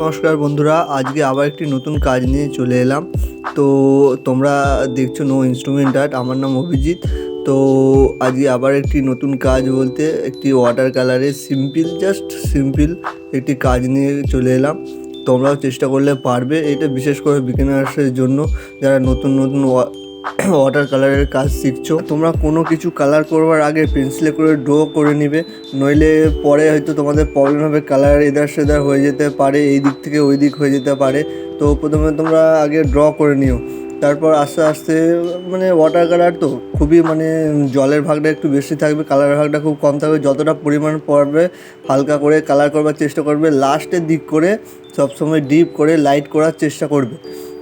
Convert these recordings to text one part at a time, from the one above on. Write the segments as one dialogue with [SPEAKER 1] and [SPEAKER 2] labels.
[SPEAKER 1] নমস্কার বন্ধুরা, আজকে আবার একটি নতুন কাজ নিয়ে চলে এলাম। তো তোমরা দেখছো নো ইনস্ট্রুমেন্ট আর্ট। আমার নাম অভিজিৎ। তো আজকে আবার একটি নতুন কাজ বলতে একটি ওয়াটার কালারের সিম্পল একটি কাজ নিয়ে চলে এলাম। তোমরাও চেষ্টা করলে পারবে। এটা বিশেষ করে বিগিনার্সের জন্য, যারা নতুন ওয়াটার কালারের কাজ শিখছো। তোমরা কোনো কিছু কালার করবার আগে পেন্সিলে করে ড্র করে নিবে, নইলে পরে হয়তো তোমাদের প্রবলেম হবে, কালার এদার সেদার হয়ে যেতে পারে, এই দিক থেকে ওই দিক হয়ে যেতে পারে। তো প্রথমে তোমরা আগে ড্র করে নিও, তারপর আস্তে আস্তে ওয়াটার কালার তো খুবই জলের ভাগটা একটু বেশি থাকবে, কালারের ভাগটা খুব কম থাকবে। যতটা পরিমাণ পড়বে হালকা করে কালার করবার চেষ্টা করবে, লাস্টের দিক করে সবসময় ডিপ করে লাইট করার চেষ্টা করবে।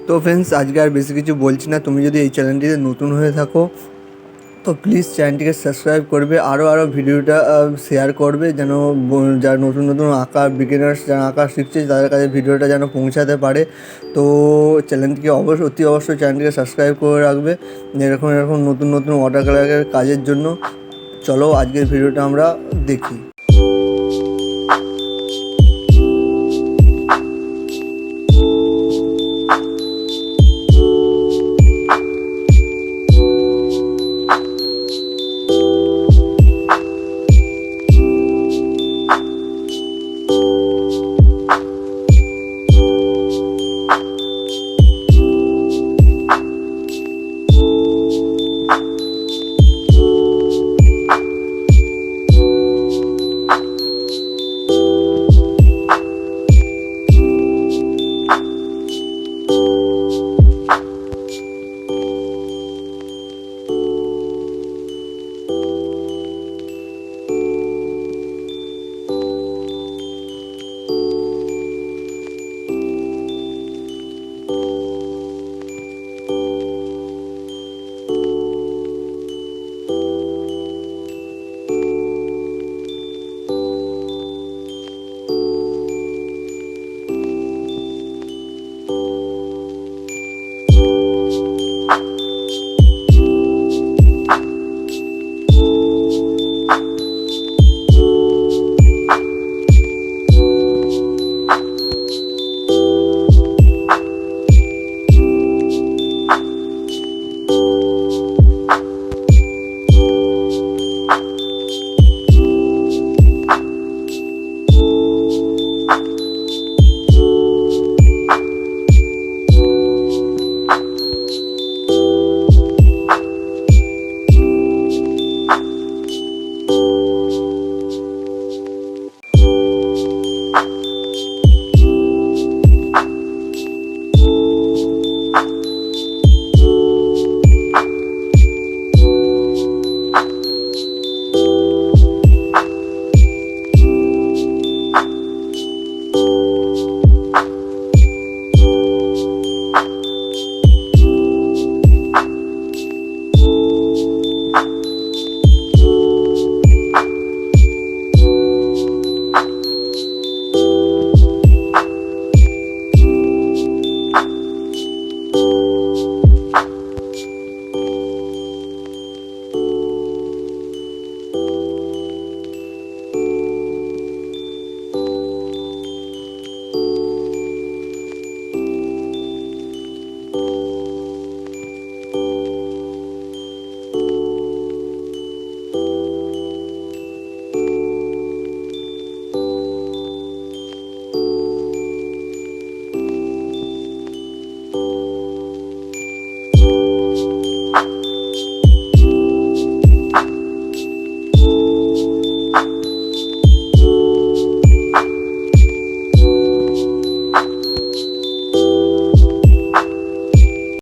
[SPEAKER 1] তো ফ্রেন্ডস, আজকে আর বেশি কিছু বলছি না। তুমি যদি এই চ্যানেলটিতে নতুন হয়ে থাকো তো প্লিজ চ্যানেলটিকে সাবস্ক্রাইব করবে, আরও ভিডিওটা শেয়ার করবে, যেন যারা নতুন আঁকা বিগিনার্স যারা আঁকা শিখছে তাদের কাছে ভিডিওটা যেন পৌঁছাতে পারে। তো চ্যানেলটিকে অবশ্যই চ্যানেলটিকে সাবস্ক্রাইব করে রাখবে এরকম নতুন ওয়াটার কালারের কাজের জন্য। চলো আজকের ভিডিওটা আমরা দেখি।